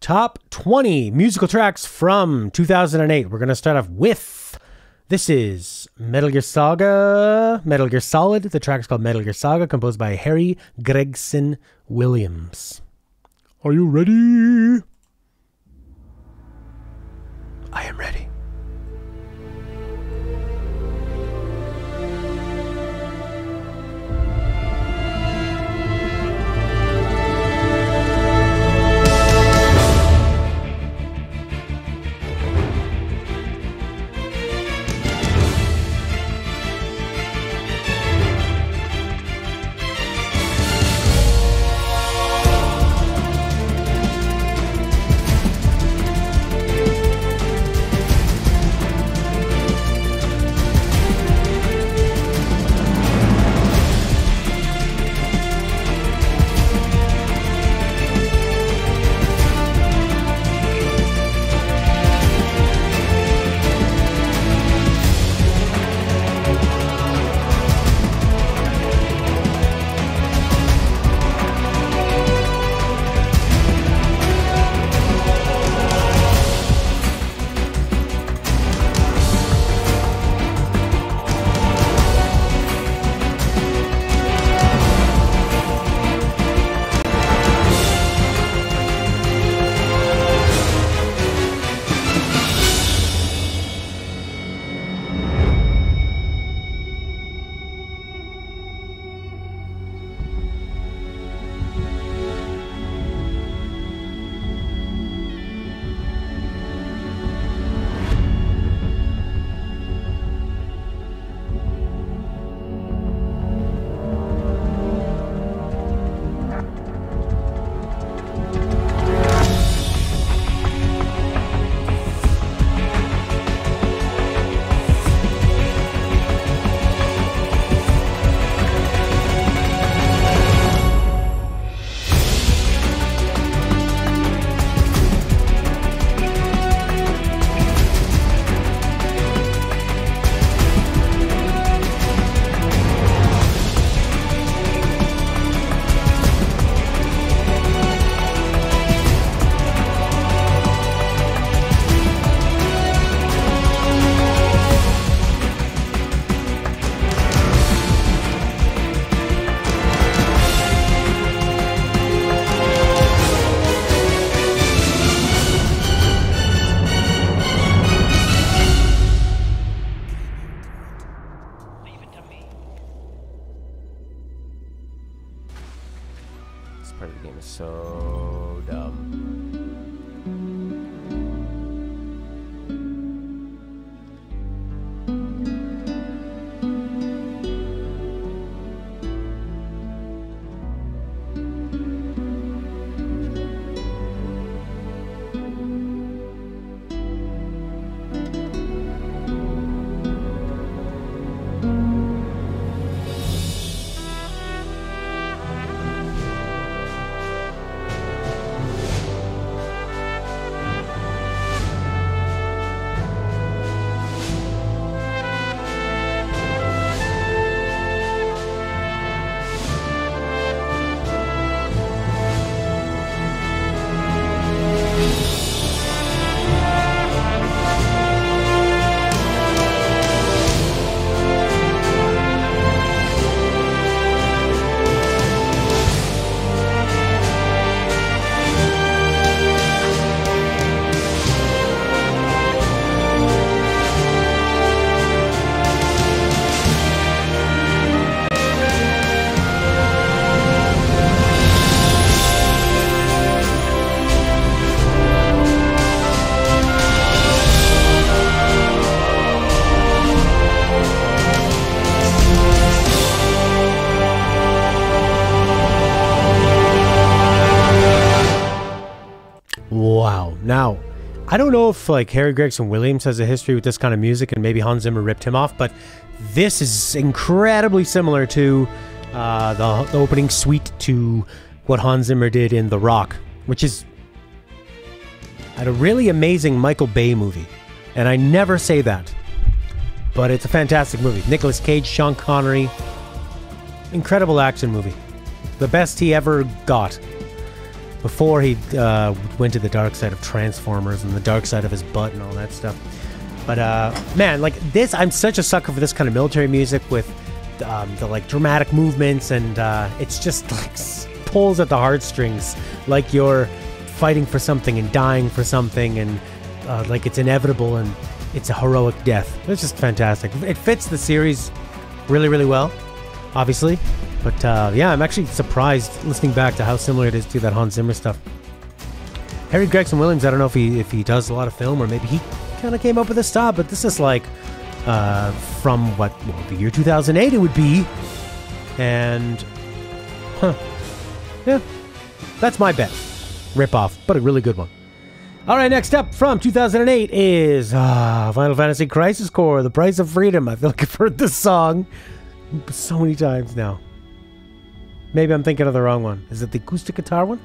Top 20 musical tracks from 2008. We're going to start off with, this is Metal Gear Solid. The track's called Metal Gear Saga, composed by Harry Gregson Williams. Are you ready? I am ready. Part of the game is so dumb. Wow. Now, I don't know if like Harry Gregson Williams has a history with this kind of music and maybe Hans Zimmer ripped him off, but this is incredibly similar to the opening suite to what Hans Zimmer did in The Rock, which is a really amazing Michael Bay movie. And I never say that, but it's a fantastic movie. Nicolas Cage, Sean Connery, incredible action movie. The best he ever got. before he went to the dark side of Transformers and the dark side of his butt and all that stuff. But man, like this, I'm such a sucker for this kind of military music with the like dramatic movements, and it's just like pulls at the heartstrings, like you're fighting for something and dying for something, and like it's inevitable and it's a heroic death. It's just fantastic. It fits the series really, really well, obviously. But yeah, I'm actually surprised listening back to how similar it is to that Hans Zimmer stuff. Harry Gregson Williams, I don't know if he does a lot of film, or maybe he kind of came up with this style, but this is like from what, well, the year 2008 it would be. And yeah, that's my bet. Rip off, but a really good one. All right, next up from 2008 is Final Fantasy Crisis Core, The Price of Freedom. I feel like I've heard this song so many times now. Maybe I'm thinking of the wrong one. Is it the acoustic guitar one?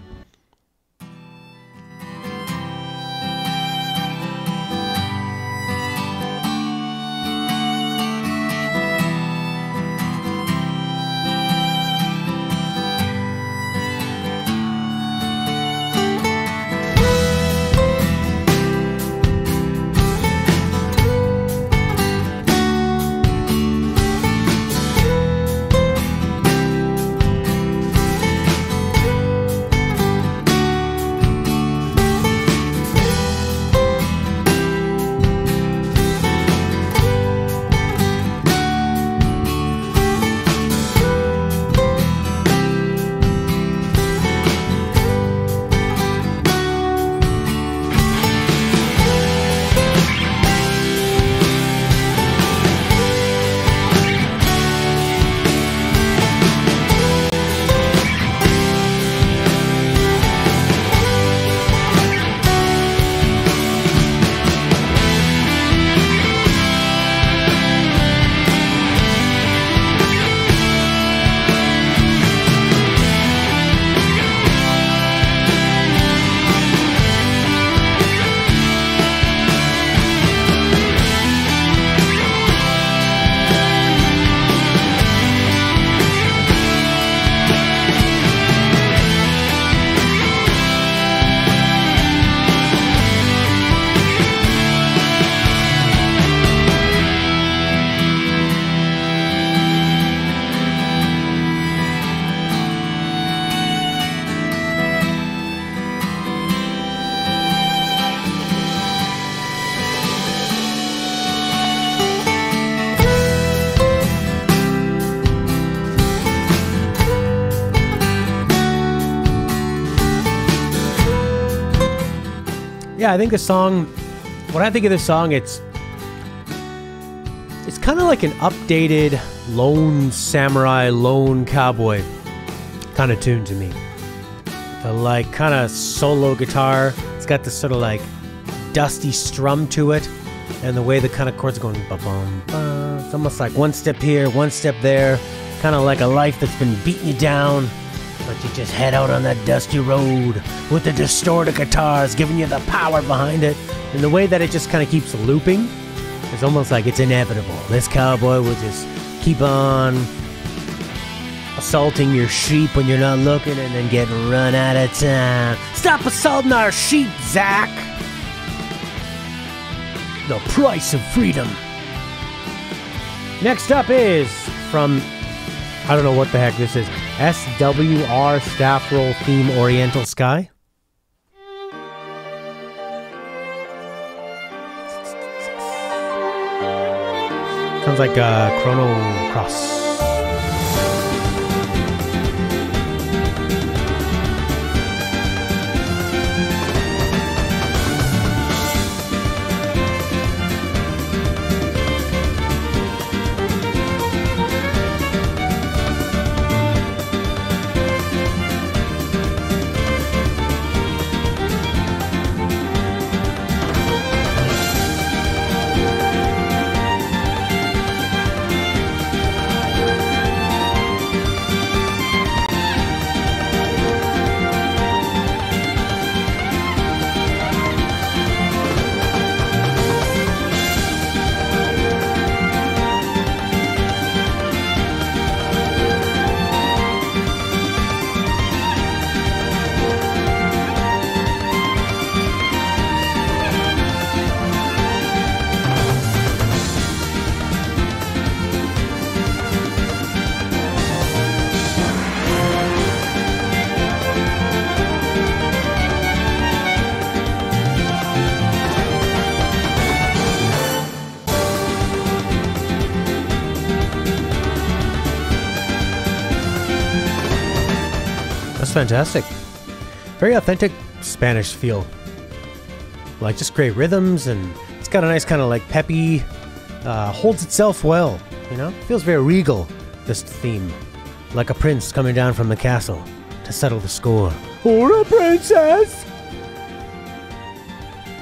Yeah, I think the song, when I think of this song, it's kind of like an updated Lone Samurai, Lone Cowboy kind of tune to me. The like kind of solo guitar, it's got this sort of like dusty strum to it, and the way the kind of chords are going, ba-bum, ba. It's almost like one step here, one step there, kind of like a life that's been beating you down. But you just head out on that dusty road with the distorted guitars giving you the power behind it. And the way that it just kind of keeps looping, it's almost like it's inevitable. This cowboy will just keep on assaulting your sheep when you're not looking and then get run out of town. Stop assaulting our sheep, Zach! The Price of Freedom. Next up is from, I don't know what the heck this is, SWR Staff Roll Theme Oriental Sky. Sounds like Chrono Cross. That's fantastic. Very authentic Spanish feel. Like just great rhythms, and it's got a nice kind of like peppy, holds itself well, you know? Feels very regal, this theme. Like a prince coming down from the castle to settle the score. Or a princess!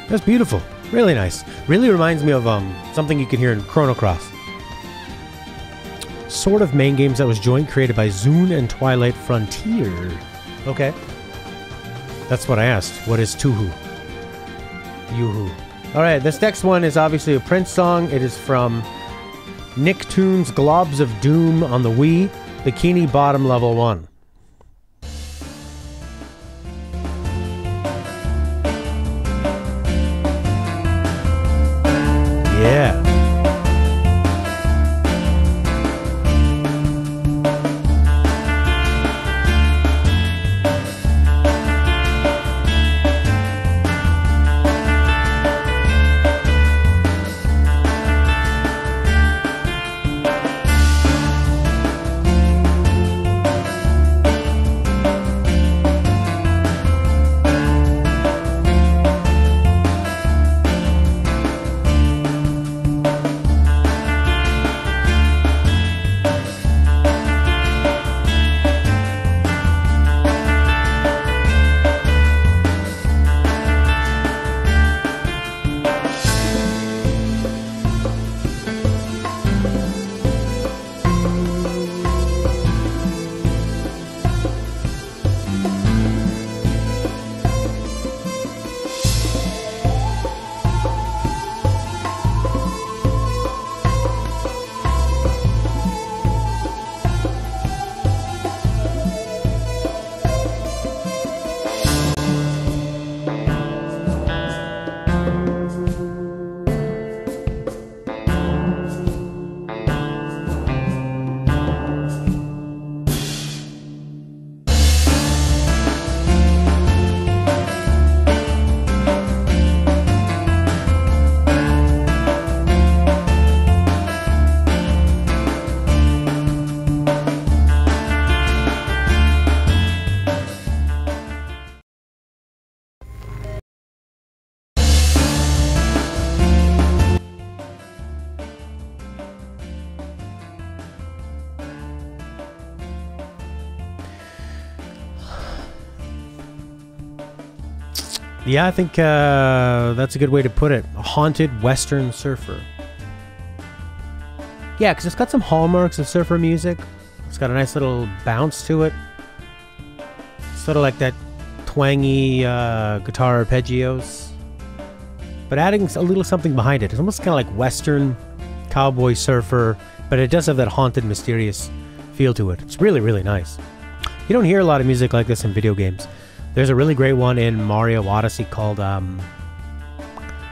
That's beautiful. Really nice. Really reminds me of something you can hear in Chrono Cross. Sort of main games that was joint created by Zune and Twilight Frontier. Okay. That's what I asked. What is Tuhu? Yoo-hoo. Alright, this next one is obviously a Prince song. It is from Nicktoons Globs of Doom on the Wii, Bikini Bottom Level 1. Yeah. Yeah, I think that's a good way to put it. A haunted Western surfer. Yeah, because it's got some hallmarks of surfer music. It's got a nice little bounce to it. Sort of like that twangy guitar arpeggios. But adding a little something behind it. It's almost kind of like Western cowboy surfer, but it does have that haunted, mysterious feel to it. It's really, really nice. You don't hear a lot of music like this in video games. There's a really great one in Mario Odyssey called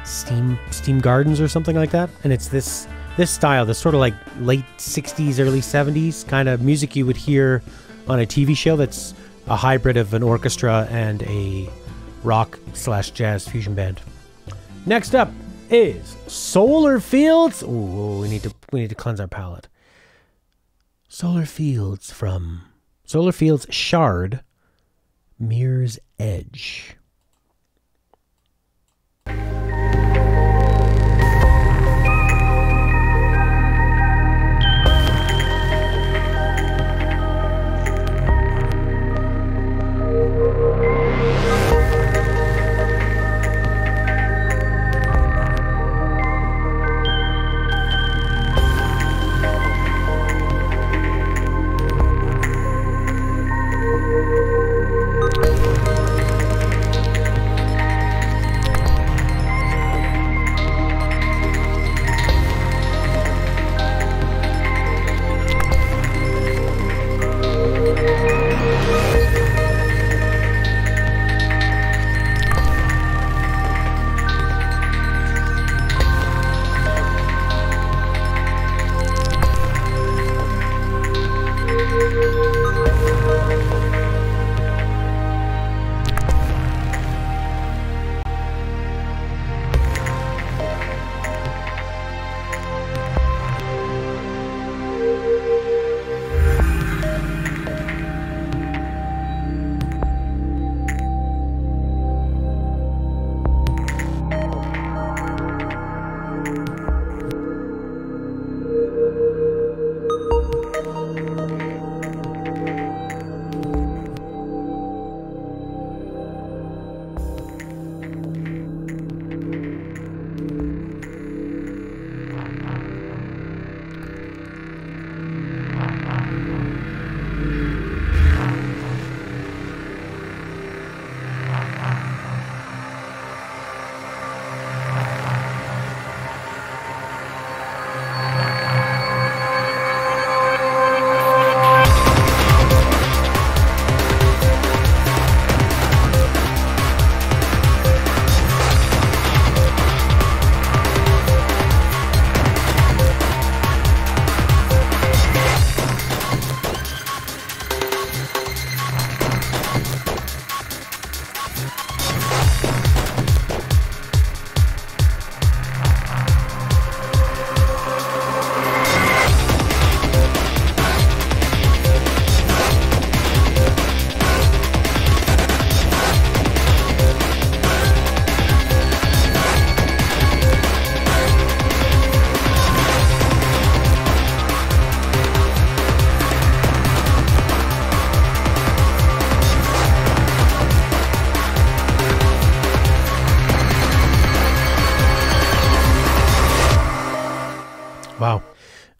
Steam Gardens or something like that, and it's this style, this sort of like late 60s, early 70s kind of music you would hear on a TV show that's a hybrid of an orchestra and a rock/jazz fusion band. Next up is Solar Fields. Ooh, we need to cleanse our palate. Solar Fields from Solar Fields Shard. Mirror's Edge.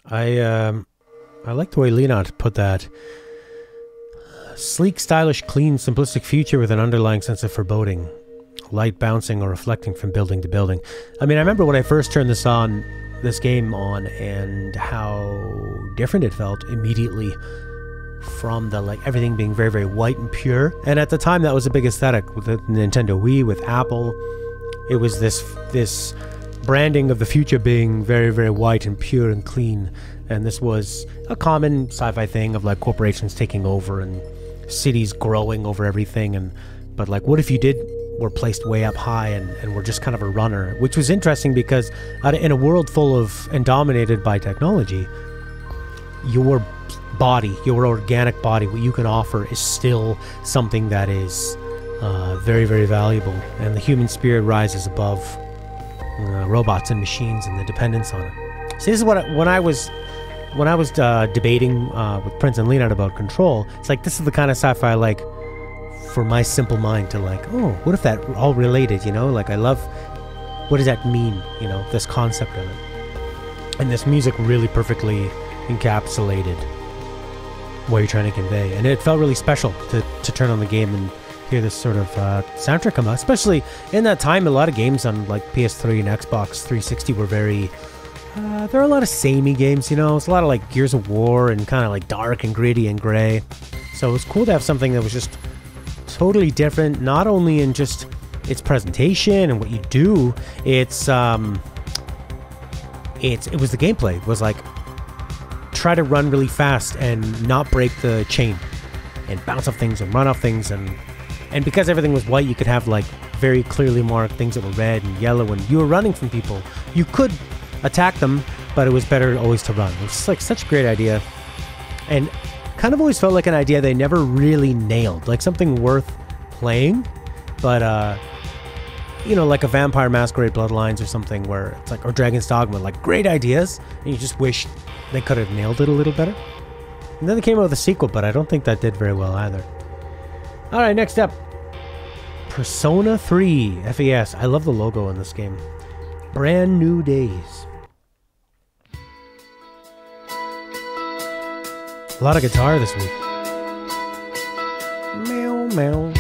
I like the way Leonard put that. Sleek, stylish, clean, simplistic future with an underlying sense of foreboding. Light bouncing or reflecting from building to building. I mean, I remember when I first turned this game on, and how different it felt immediately from the, like, everything being very, very white and pure. And at the time, that was a big aesthetic with the Nintendo Wii, with Apple. It was this branding of the future being very, very white and pure and clean. And this was a common sci-fi thing of, like, corporations taking over and cities growing over everything. But like, what if you were placed way up high and were just kind of a runner? Which was interesting because in a world full of and dominated by technology, your body, your organic body, what you can offer is still something that is very, very valuable. And the human spirit rises above robots and machines and the dependence on it. See, this is what when I was debating with Prince and Leonard about Control, it's like, this is the kind of sci-fi I like for my simple mind to, like, oh, what if that all related, you know? Like, I love, what does that mean, you know, this concept of it. And this music really perfectly encapsulated what you're trying to convey. And it felt really special to turn on the game and hear this sort of soundtrack come out. Especially in that time, a lot of games on, like, PS3 and Xbox 360 were very... there are a lot of samey games, you know? It's a lot of, like, Gears of War and kind of, like, dark and gritty and gray. So it was cool to have something that was just totally different, not only in just its presentation and what you do, it was the gameplay. It was like, try to run really fast and not break the chain and bounce off things and run off things, and because everything was white, you could have, like, very clearly marked things that were red and yellow. When you were running from people, you could attack them, but it was better always to run. It was just, like, such a great idea, and kind of always felt like an idea they never really nailed, like something worth playing. But you know, like a Vampire Masquerade Bloodlines or something, where it's like, or Dragon's Dogma, like, great ideas, and you just wish they could have nailed it a little better. And then they came out with a sequel, but I don't think that did very well either. Alright, next up, Persona 3 FES. I love the logo in this game. Brand New Days. A lot of guitar this week. Meow, meow.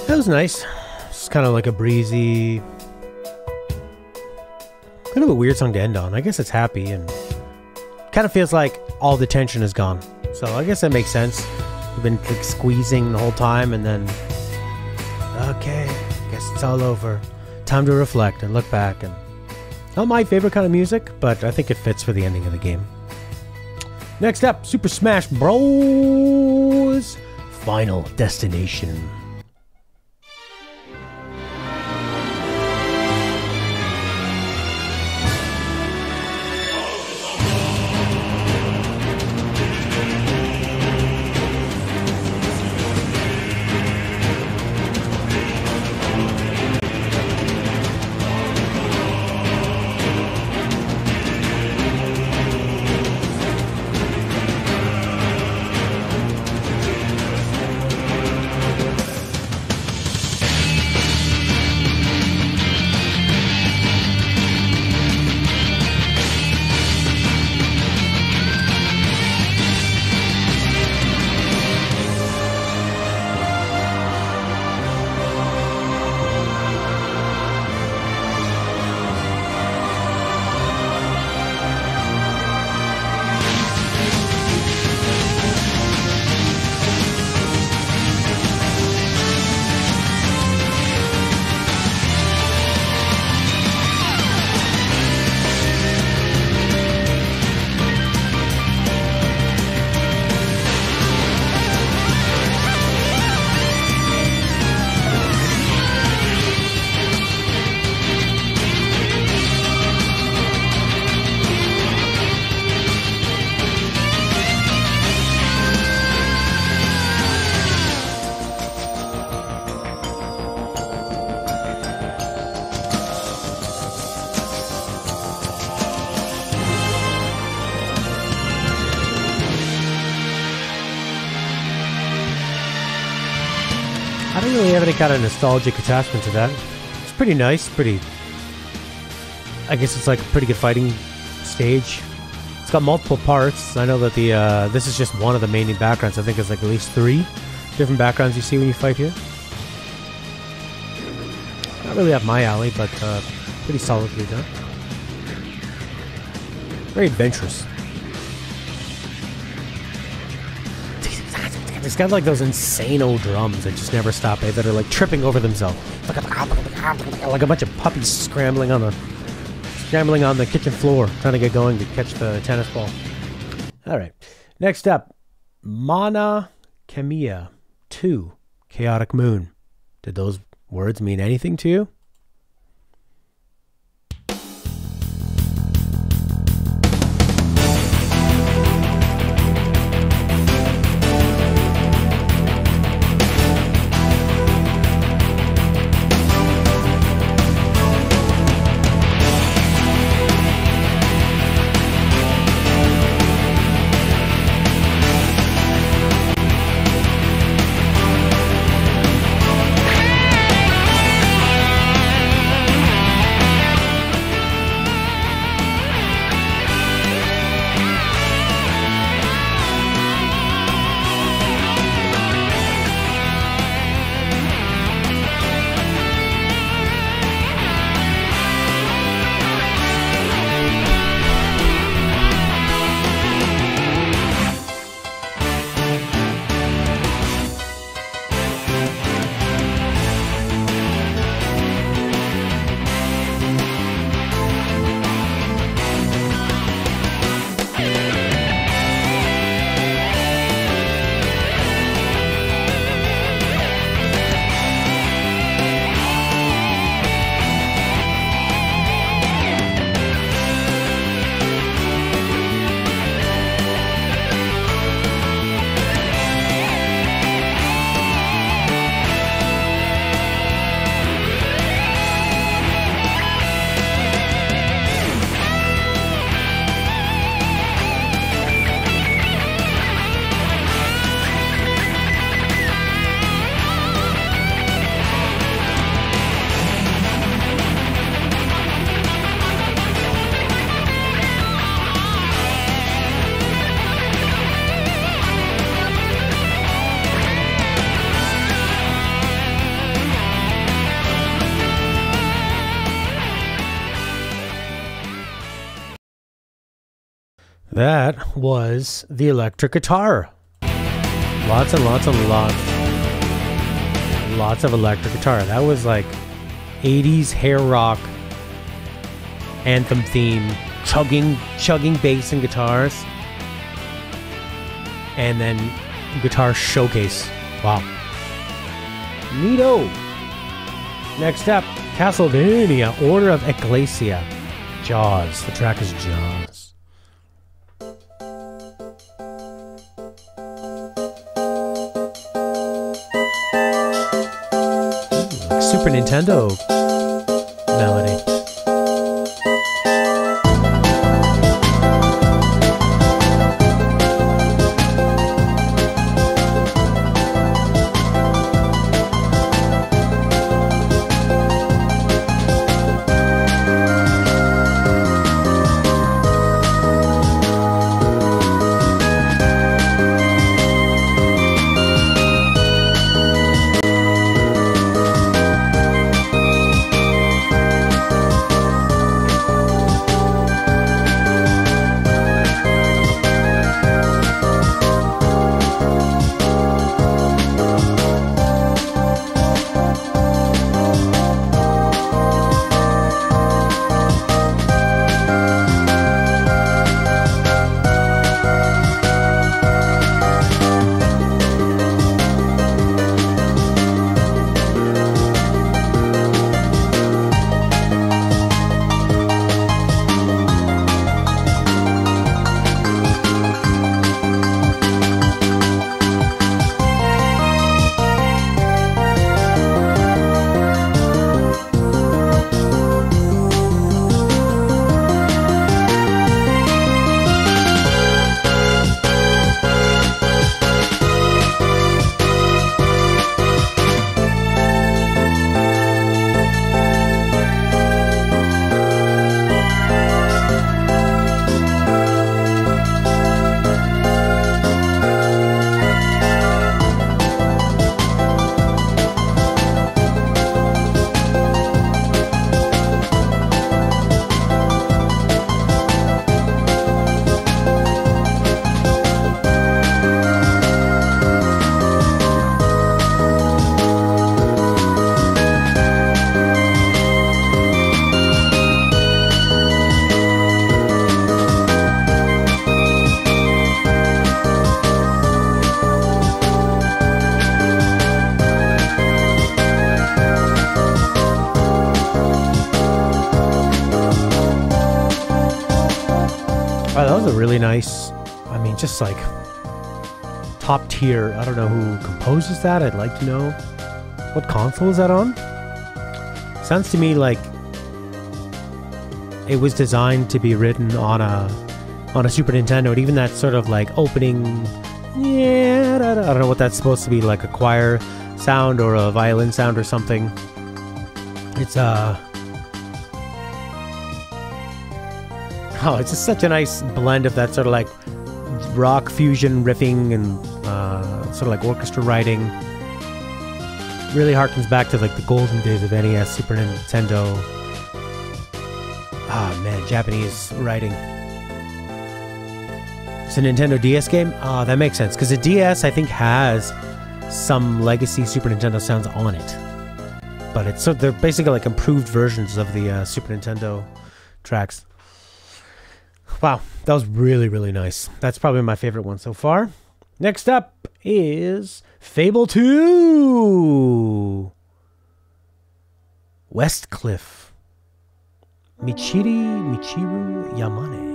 That was nice. It's kind of like a breezy, kind of a weird song to end on. I guess it's happy and kind of feels like all the tension is gone. So I guess that makes sense. We've been like squeezing the whole time and then, okay, guess it's all over. Time to reflect and look back. And not my favorite kind of music, but I think it fits for the ending of the game. Next up, Super Smash Bros. Final Destination. I don't really have any kind of nostalgic attachment to that. It's pretty nice, I guess it's like a pretty good fighting stage. It's got multiple parts. I know that this is just one of the main backgrounds. I think there's like at least 3 different backgrounds you see when you fight here. Not really up my alley, but pretty solidly done. Very adventurous. It's got like those insane old drums that just never stop, that are like tripping over themselves. Like a bunch of puppies scrambling on the kitchen floor, trying to get going to catch the tennis ball. Alright. Next up, Mana Kamiya 2, Chaotic Moon. Did those words mean anything to you? That was the electric guitar. Lots and lots and lots. Lots of electric guitar. That was like 80s hair rock anthem theme. Chugging bass and guitars. And then guitar showcase. Wow. Neato. Next up, Castlevania, Order of Ecclesia. Jaws. The track is Jaws. Like Super Nintendo melody. Wow, that was a really nice, I mean, just like top tier. I don't know who composes that. I'd like to know. What console is that on? Sounds to me like it was designed to be written on a Super Nintendo. And even that sort of like opening, yeah, I don't know what that's supposed to be, like a choir sound or a violin sound or something. It's oh, it's just such a nice blend of that sort of like rock fusion riffing and sort of like orchestra writing. Really harkens back to like the golden days of NES, Super Nintendo. Ah, man, Japanese writing. It's a Nintendo DS game? Ah, that makes sense, because the DS I think has some legacy Super Nintendo sounds on it. But it's so they're basically like improved versions of the Super Nintendo tracks. Wow, that was really, really nice. That's probably my favorite one so far. Next up is Fable 2! Westcliff. Michiru Yamane.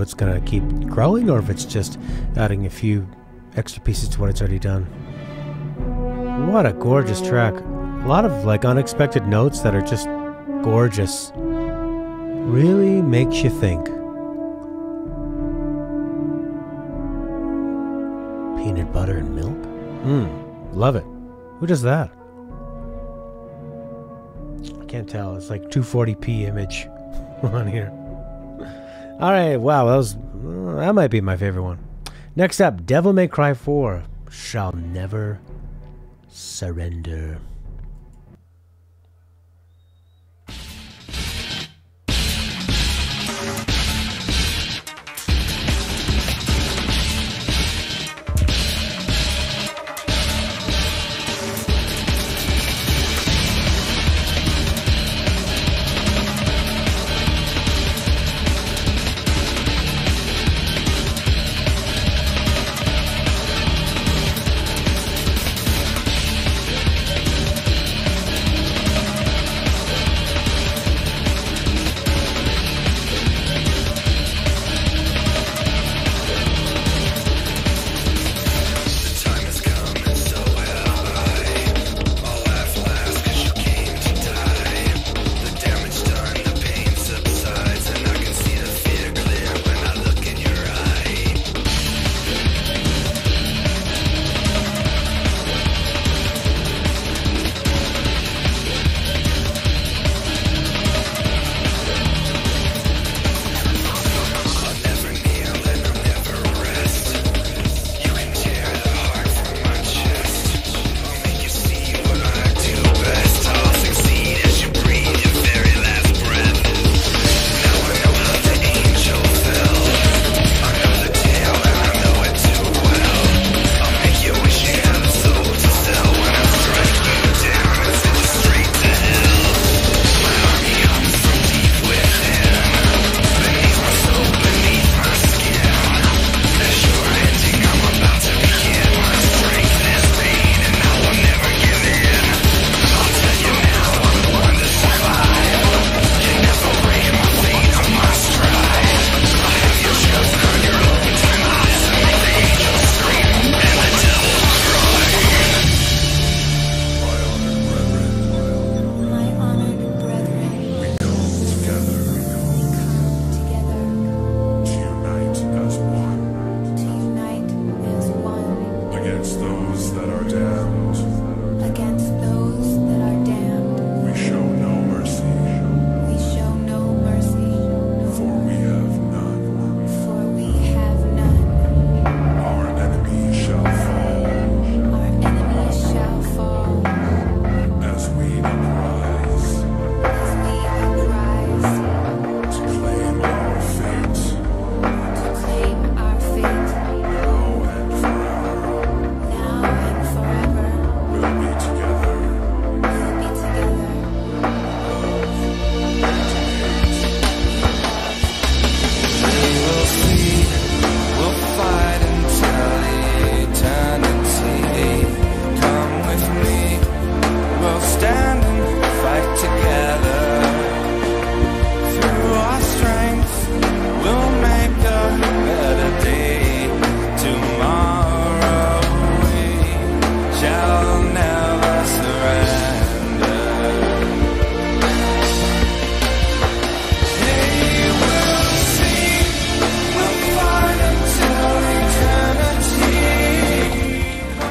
it's gonna keep growing or if it's just adding a few extra pieces to what it's already done. What a gorgeous track. A lot of like unexpected notes that are just gorgeous. Really makes you think. Peanut butter and milk? Love it. Who does that? I can't tell. It's like 240p image on here. Alright, wow, that might be my favorite one. Next up, Devil May Cry 4. Shall Never Surrender.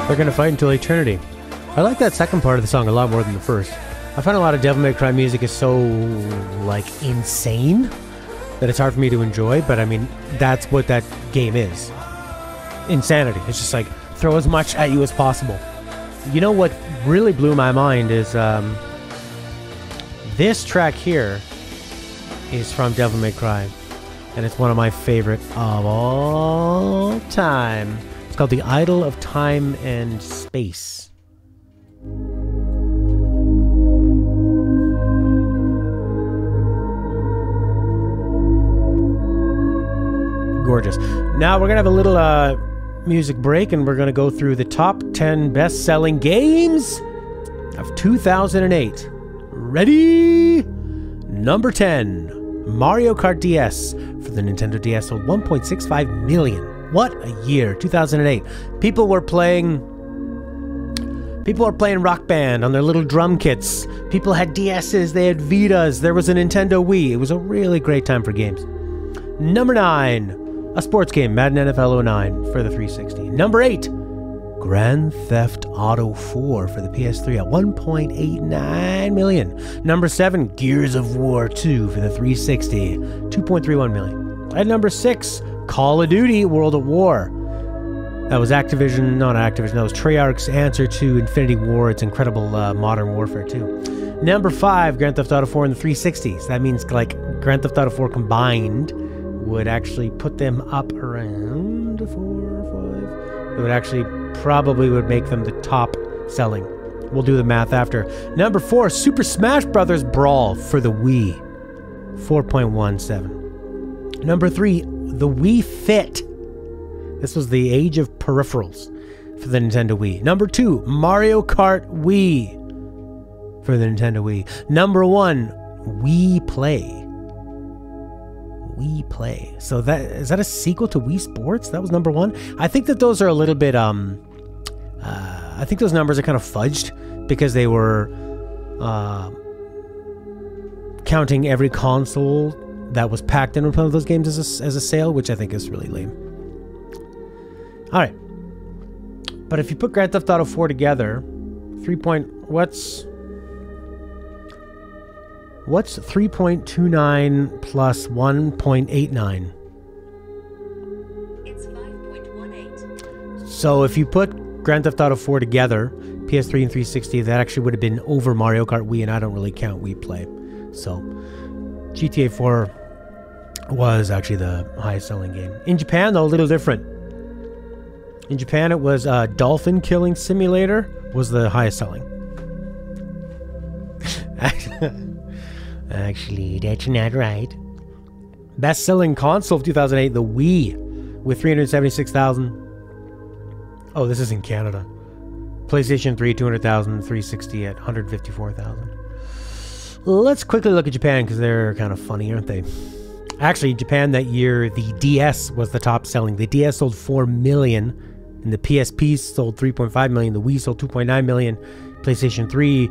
They're gonna fight until eternity. I like that second part of the song a lot more than the first. I find a lot of Devil May Cry music is so, like, insane that it's hard for me to enjoy, but I mean, that's what that game is. Insanity. It's just like, throw as much at you as possible. You know what really blew my mind is, this track here is from Devil May Cry, and it's one of my favorite of all time. It's called The Idol of Time and Space. Gorgeous. Now we're gonna have a little music break, and we're gonna go through the top 10 best-selling games of 2008. Ready? Number 10, Mario Kart DS for the Nintendo DS sold 1.65 million. What a year, 2008. People were playing Rock Band on their little drum kits. People had DSs, they had Vitas, there was a Nintendo Wii. It was a really great time for games. Number 9, a sports game, Madden NFL 09 for the 360. Number 8, Grand Theft Auto 4 for the PS3 at 1.89 million. Number 7, Gears of War 2 for the 360, 2.31 million. At number 6, Call of Duty World at War. That was Activision, not Activision, that was Treyarch's answer to Infinity War, its incredible Modern Warfare 2. Number 5, Grand Theft Auto 4 in the 360s. That means like Grand Theft Auto 4 combined would actually put them up around 4 or 5. It would actually probably would make them the top selling. We'll do the math after. Number 4, Super Smash Bros. Brawl for the Wii, 4.17. Number 3, the Wii Fit. This was the age of peripherals for the Nintendo Wii. Number 2, Mario Kart Wii for the Nintendo Wii. Number 1, Wii Play. Wii Play. So is that a sequel to Wii Sports? That was number 1. I think that those are a little bit I think those numbers are kind of fudged because they were counting every console that was packed in with one of those games as a sale, which I think is really lame. All right, but if you put Grand Theft Auto 4 together, what's 3.29 plus 1.89? It's 5.18. So if you put Grand Theft Auto 4 together, PS3 and 360, that actually would have been over Mario Kart Wii, and I don't really count Wii Play. So GTA 4 was actually the highest selling game. In Japan, though, a little different. In Japan, it was Dolphin Killing Simulator was the highest selling. Actually, that's not right. Best selling console of 2008, the Wii, with 376,000. Oh, this is in Canada. PlayStation 3, 200,000, 360 at 154,000. Let's quickly look at Japan because they're kind of funny, aren't they? Actually, in Japan that year, the DS was the top selling. The DS sold 4 million, and the PSP sold 3.5 million. The Wii sold 2.9 million. PlayStation 3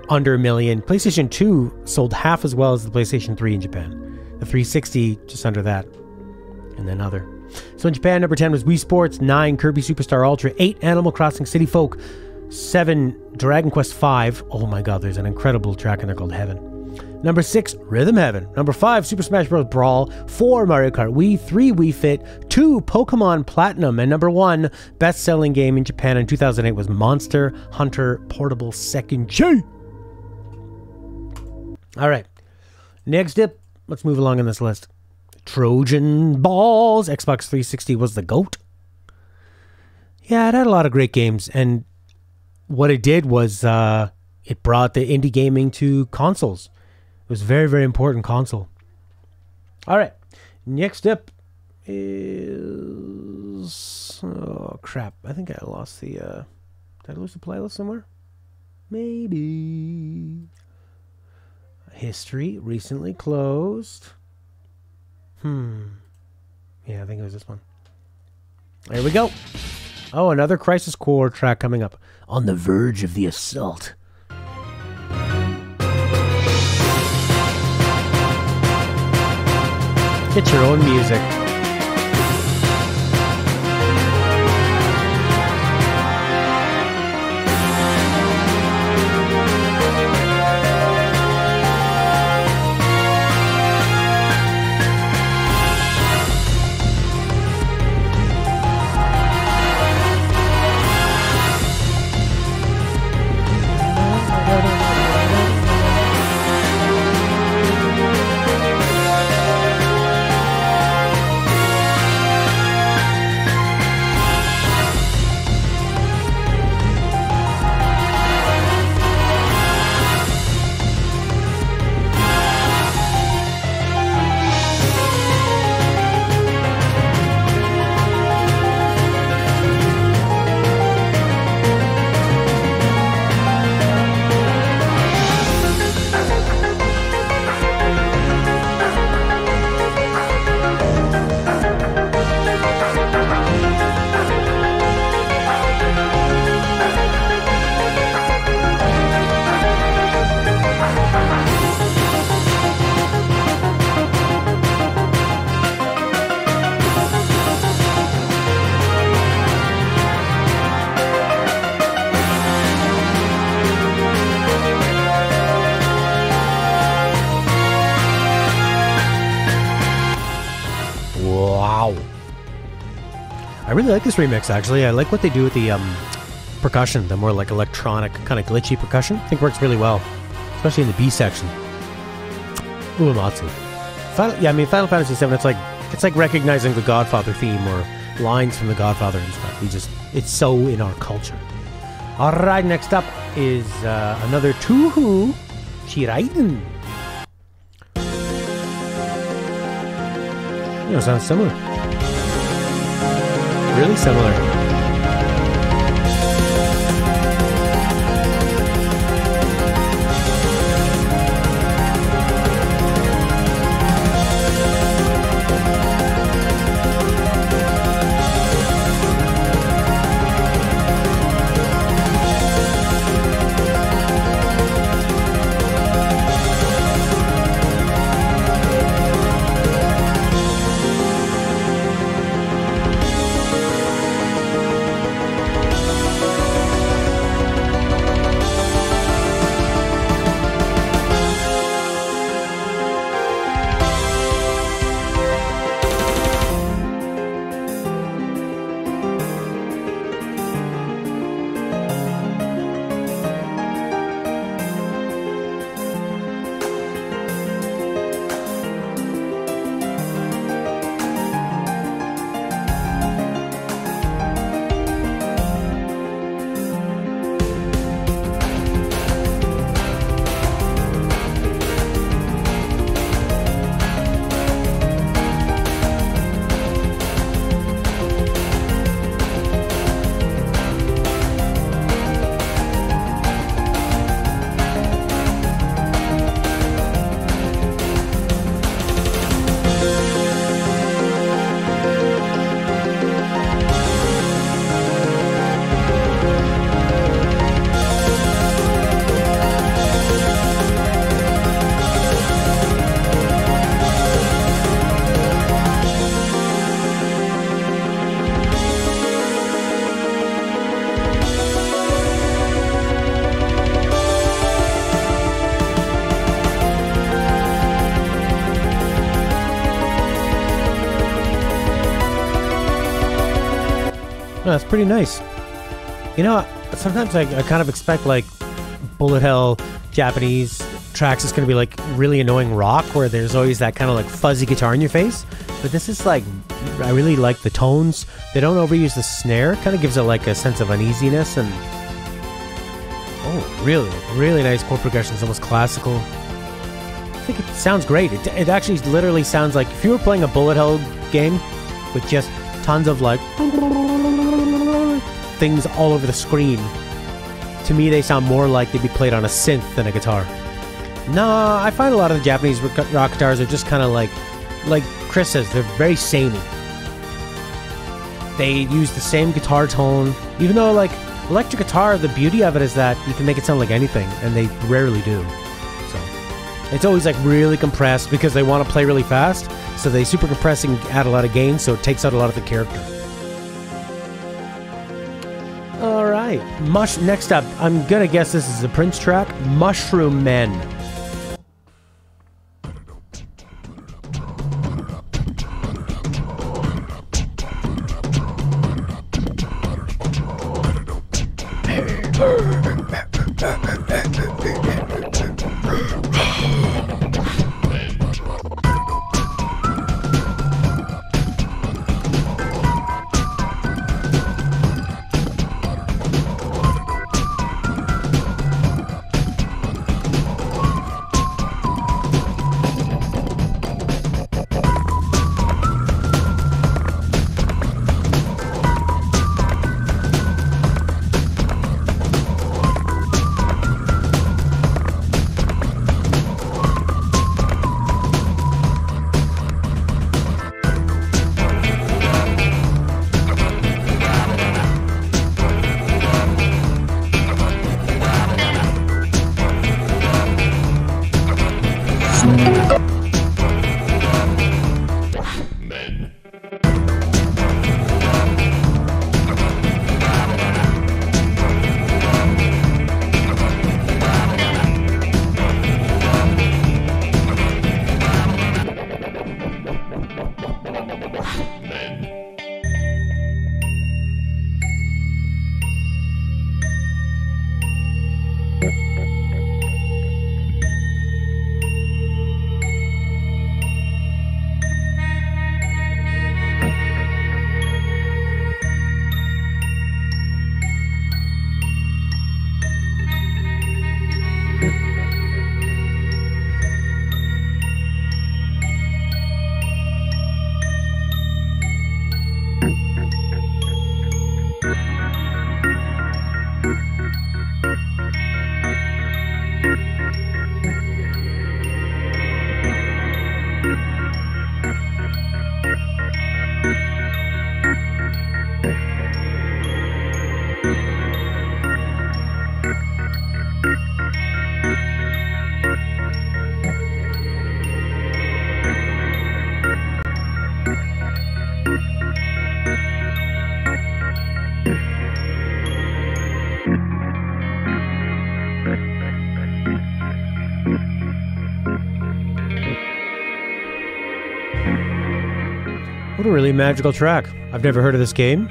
under a million. PlayStation 2 sold half as well as the PlayStation 3 in Japan. The 360 just under that, and then other. So in Japan, number 10 was Wii Sports, 9 Kirby Superstar Ultra, 8 Animal Crossing City Folk, 7 Dragon Quest V. Oh my god, there's an incredible track in there called Heaven. Number 6, Rhythm Heaven. Number 5, Super Smash Bros. Brawl. 4, Mario Kart Wii. 3, Wii Fit. 2, Pokemon Platinum. And number 1, best-selling game in Japan in 2008 was Monster Hunter Portable 2nd G. All right. Next up, let's move along on this list. Trojan Balls. Xbox 360 was the GOAT. Yeah, it had a lot of great games. And what it did was it brought the indie gaming to consoles. It was a very, very important console. All right. Next up is... Oh, crap. I think I lost the... Did I lose the playlist somewhere? Maybe. History recently closed. Yeah, I think it was this one. There we go. Oh, another Crisis Core track coming up. On the Verge of the Assault. Get your own music. Wow. I really like this remix, actually. I like what they do with the percussion, the more like electronic, kind of glitchy percussion. I think works really well, especially in the B section. Uematsu. Final Fantasy VII, it's like recognizing the Godfather theme or lines from the Godfather and stuff. It's so in our culture. Alright, next up is another Touhou Shiraiden. Sounds similar. Really similar. No, that's pretty nice. Sometimes I kind of expect like bullet hell Japanese tracks is going to be like really annoying rock where there's always that kind of like fuzzy guitar in your face. But this is like, I really like the tones. They don't overuse the snare. Kind of gives it like a sense of uneasiness and... Oh, really, really nice chord progression. It's almost classical. I think it sounds great. It actually literally sounds like if you were playing a bullet hell game with just tons of like things all over the screen. To me, they sound more like they'd be played on a synth than a guitar. No, I find a lot of the Japanese rock guitars are just kind of like Chris says, they're very samey. They use the same guitar tone, even though like electric guitar, the beauty of it is that you can make it sound like anything, and they rarely do. So it's always like really compressed because they want to play really fast, so they super compress and add a lot of gain, so it takes out a lot of the character. Alright, next up, I'm gonna guess this is the Prince track, Mushroom Men. What a really magical track. I've never heard of this game,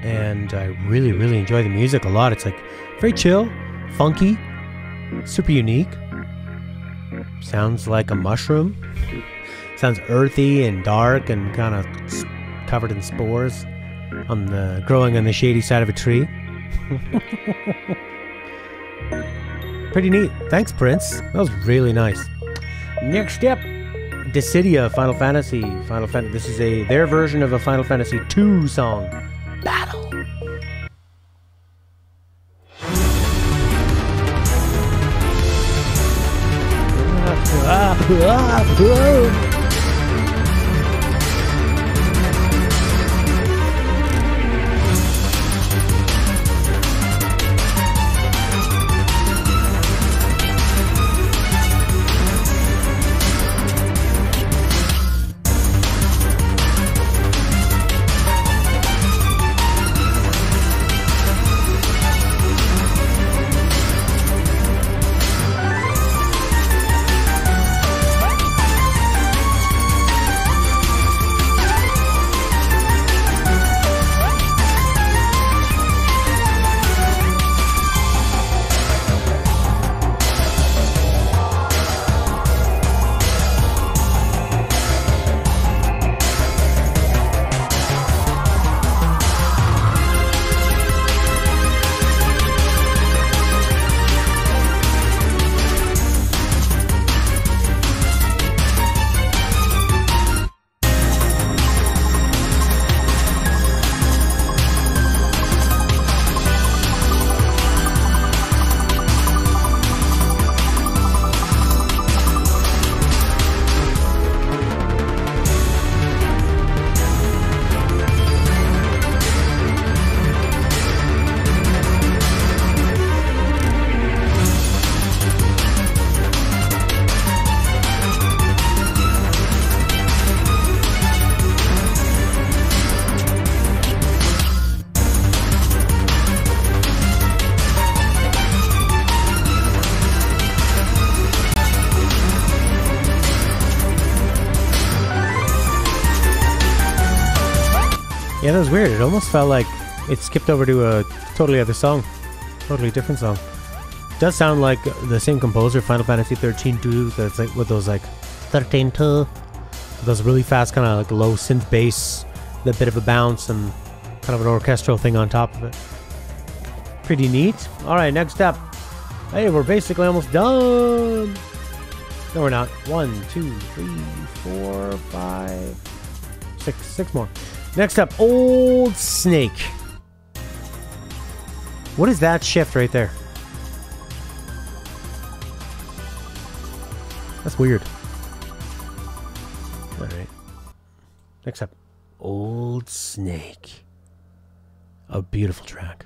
and I really, really enjoy the music a lot. It's like very chill, funky, super unique. Sounds like a mushroom. Sounds earthy and dark and kind of covered in spores growing on the shady side of a tree. Pretty neat. Thanks, Prince. That was really nice. Next up, Dissidia, Final Fantasy. This is their version of a Final Fantasy II song. Battle. Yeah, that was weird. It almost felt like it skipped over to a totally other song. Totally different song. It does sound like the same composer, Final Fantasy 13 2, that's like with those like 13 2, those really fast kind of like low synth bass, a bit of a bounce and kind of an orchestral thing on top of it. Pretty neat. Alright, next up. Hey, we're basically almost done. No, we're not. 1, 2, 3, 4, 5, 6. 6 more. Next up, Old Snake. What is that shift right there? That's weird. Alright. Next up, Old Snake. A beautiful track.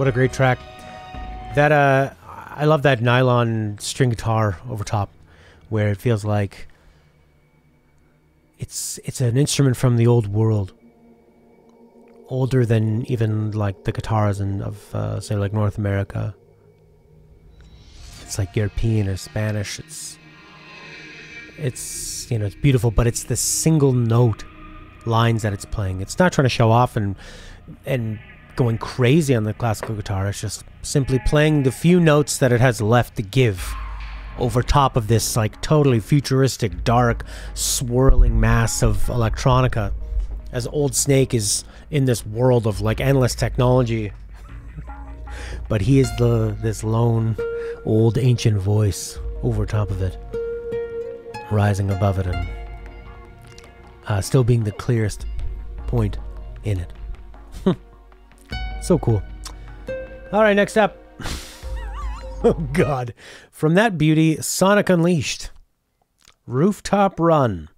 What a great track. That I love that nylon string guitar over top, where it feels like it's an instrument from the old world, older than even like the guitars of say like North America. It's like European or Spanish. It's you know, it's beautiful, but it's the single note lines that it's playing. It's not trying to show off and going crazy on the classical guitar. It's just simply playing the few notes that it has left to give over top of this like totally futuristic, dark, swirling mass of electronica, as Old Snake is in this world of like endless technology, but he is this lone old ancient voice over top of it, rising above it, and still being the clearest point in it. So cool. All right, next up. Oh God, from that beauty, Sonic Unleashed, Rooftop Run.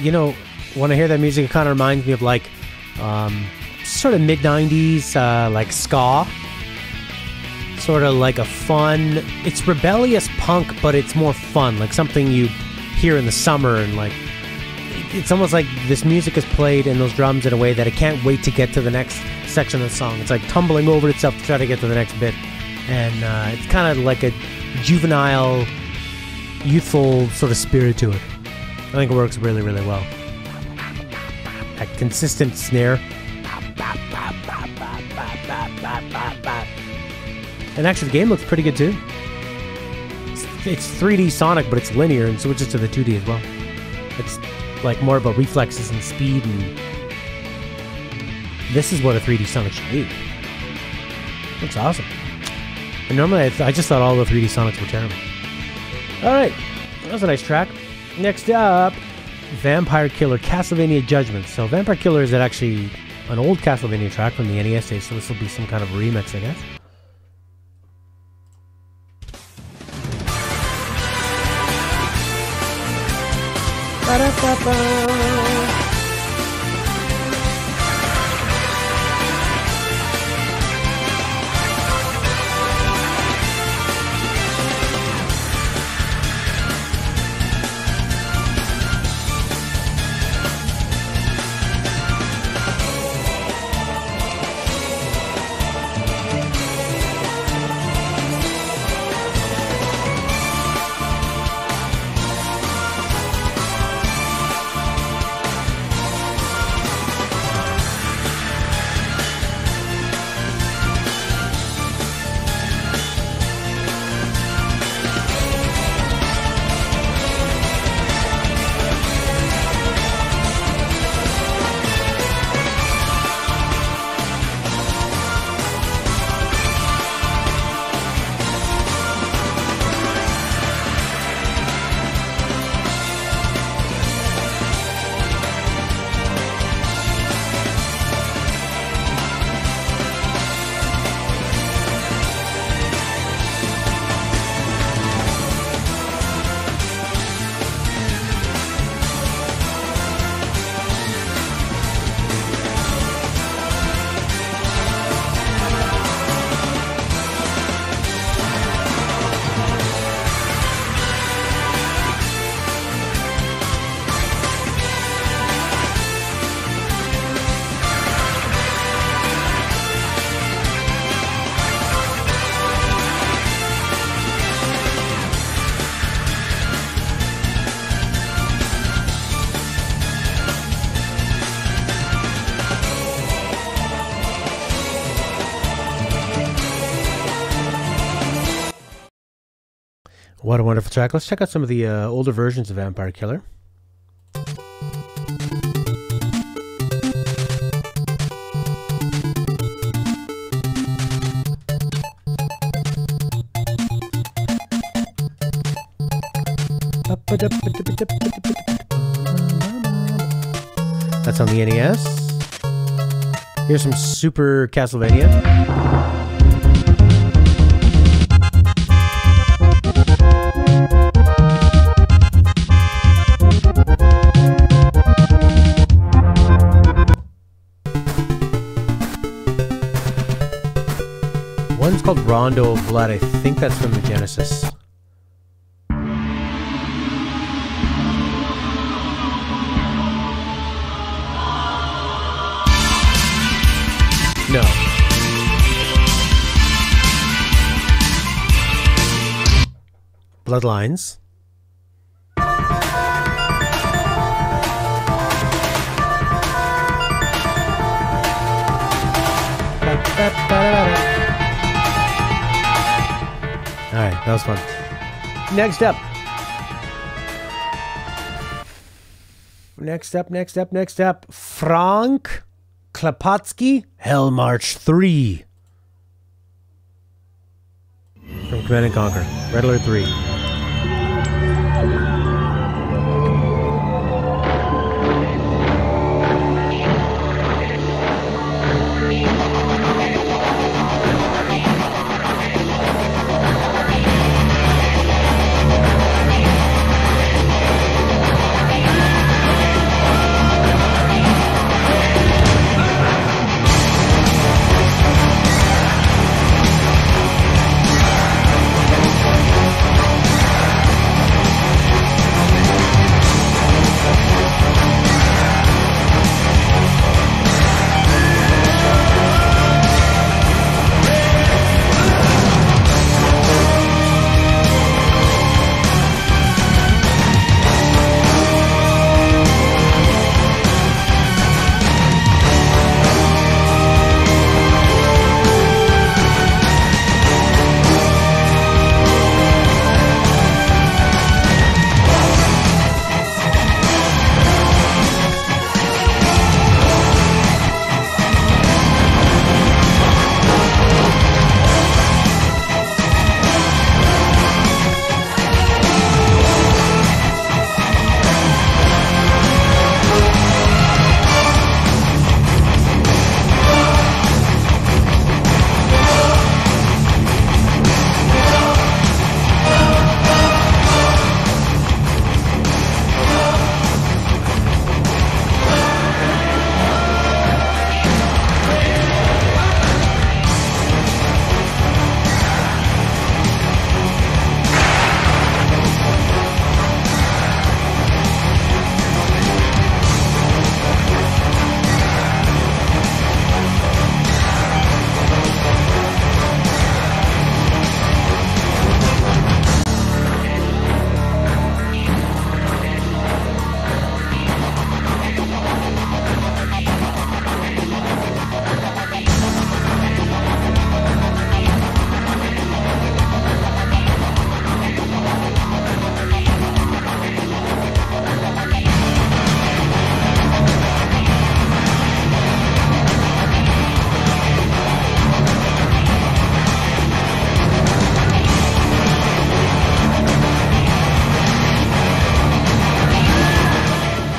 You know, when I hear that music, it kind of reminds me of like sort of mid-90s like ska, sort of like a fun, it's rebellious punk, but it's more fun, like something you hear in the summer, and like it's almost like this music is played in those drums in a way that it can't wait to get to the next section of the song. It's like tumbling over itself to try to get to the next bit, and it's kind of like a juvenile, youthful sort of spirit to it. I think it works really, really well. That consistent snare. And actually the game looks pretty good too. It's 3D Sonic, but it's linear and switches to the 2D as well. It's like more about reflexes and speed, and this is what a 3D Sonic should be. Looks awesome. And normally I just thought all the 3D Sonics were terrible. Alright, that was a nice track. Next up, Vampire Killer Castlevania Judgment. So Vampire Killer is actually an old Castlevania track from the NES days, so this will be some kind of remix, I guess. Ba-da-ba-ba. What a wonderful track. Let's check out some of the older versions of Vampire Killer. That's on the NES. Here's some Super Castlevania. One's called Rondo of Blood. I think that's from the Genesis. No. Bloodlines. Alright, that was fun. Next up. Frank Klapatsky, Hell March 3. From Command & Conquer. Red Alert 3.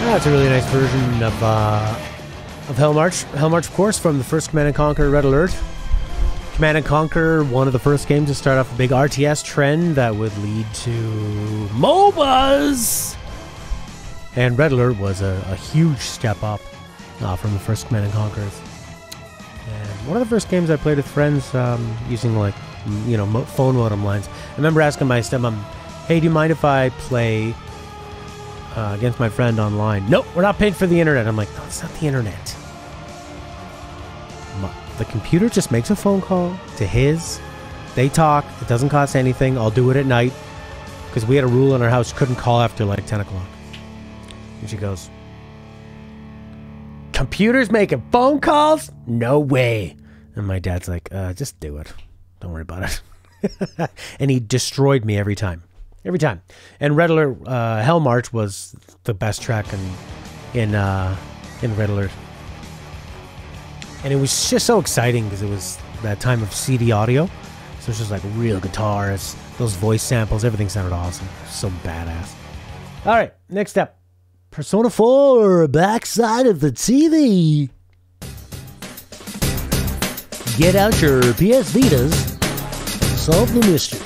That's a really nice version of Hell March. Hell March, of course, from the first Command & Conquer Red Alert. Command & Conquer, one of the first games to start off a big RTS trend that would lead to MOBAs! And Red Alert was a huge step up from the first Command & Conquers. And one of the first games I played with friends using, like, you know, phone modem lines. I remember asking my stepmom, hey, do you mind if I play against my friend online? Nope, we're not paying for the internet. I'm like, no, it's not the internet. The computer just makes a phone call to his. They talk. It doesn't cost anything. I'll do it at night. Because we had a rule in our house, couldn't call after like 10 o'clock. And she goes, computers making phone calls? No way. And my dad's like, just do it. Don't worry about it. And he destroyed me every time. every time. And Red Alert, Hell March was the best track in Red Alert. And it was just so exciting because it was that time of CD audio. So it's just like real guitars, those voice samples, everything sounded awesome. So badass. All right, next up. Persona 4, backside of the TV. Get out your PS Vitas, solve the mystery.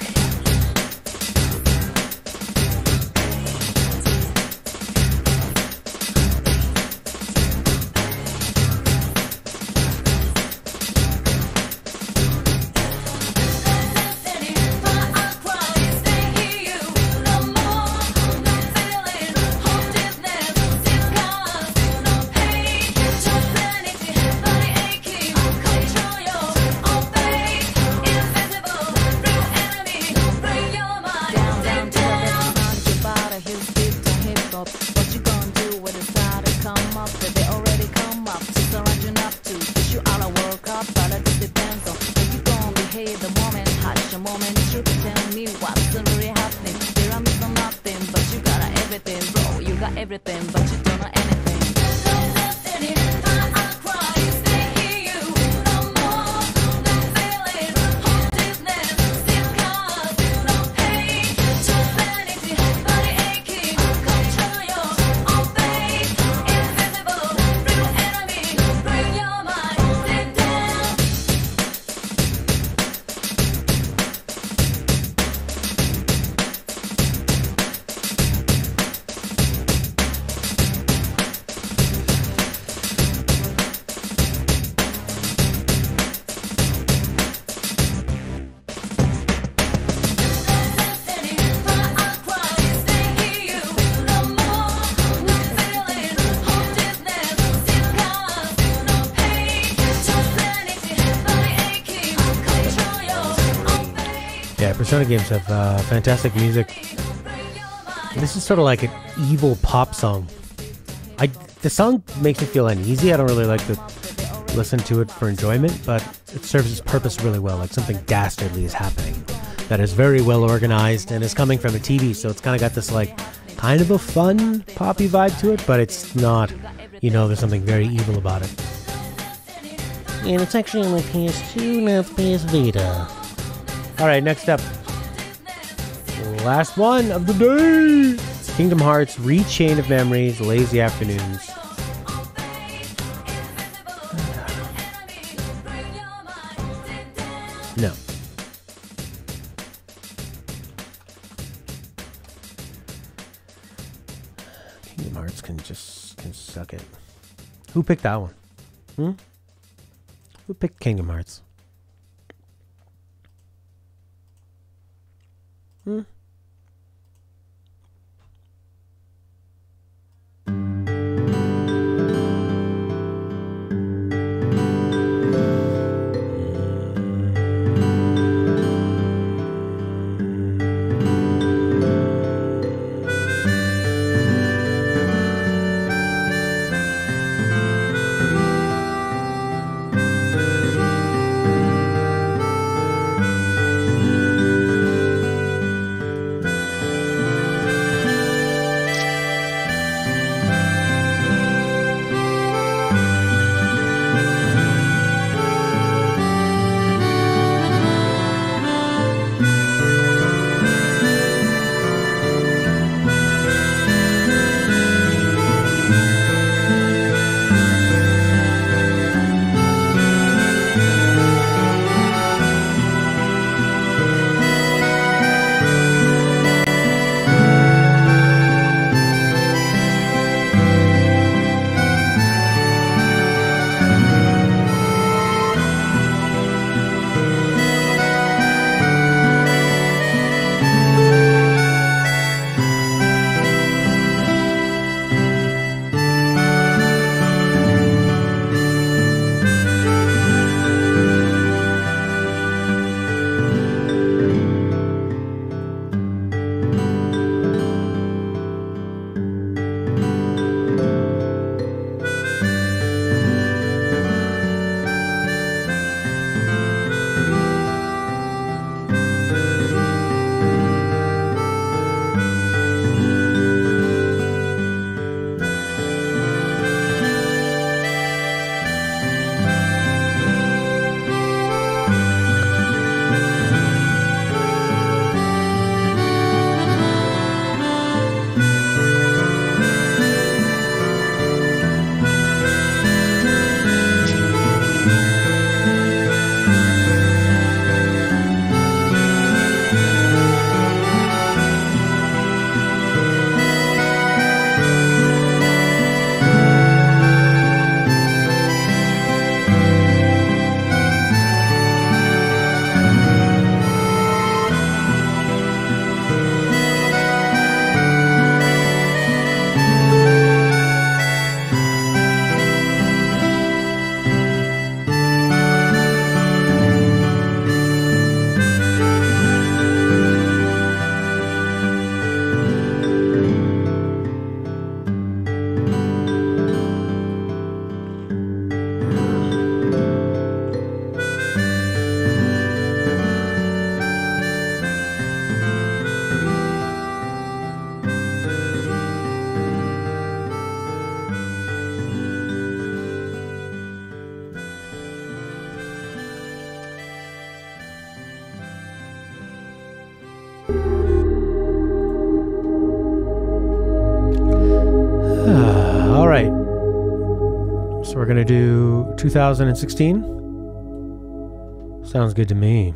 Persona games have fantastic music. This is sort of like an evil pop song. The song makes me feel uneasy. I don't really like to listen to it for enjoyment, but it serves its purpose really well. Like something dastardly is happening that is very well organized and is coming from a TV, so it's kind of got this like kind of a fun poppy vibe to it, but it's not, there's something very evil about it. And it's actually on the PS2, not PS Vita. Alright, next up. Last one of the day! Kingdom Hearts Rechain of Memories, Lazy Afternoons. No. Kingdom Hearts can suck it. Who picked that one? Who picked Kingdom Hearts? we're gonna do 2016. Sounds good to me.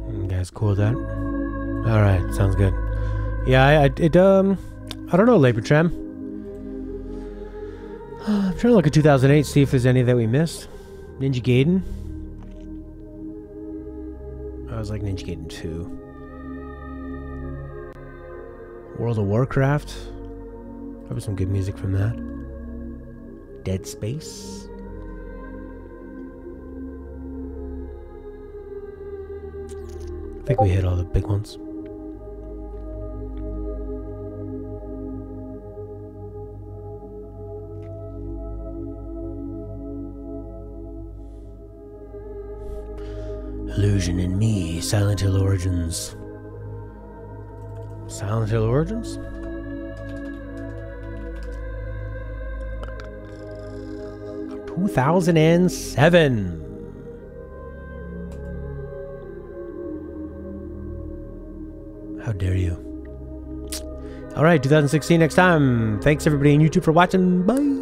You guys cool with that? All right, sounds good. Yeah, I don't know, Labor Tram. I'm trying to look at 2008, see if there's any that we missed. Ninja Gaiden. I was like Ninja Gaiden 2. World of Warcraft. Probably some good music from that. Dead Space. I think we hit all the big ones. Illusion in Me, Silent Hill Origins. Silent Hill Origins? Oh, 2007. How dare you? Alright, 2016 next time. Thanks everybody on YouTube for watching. Bye.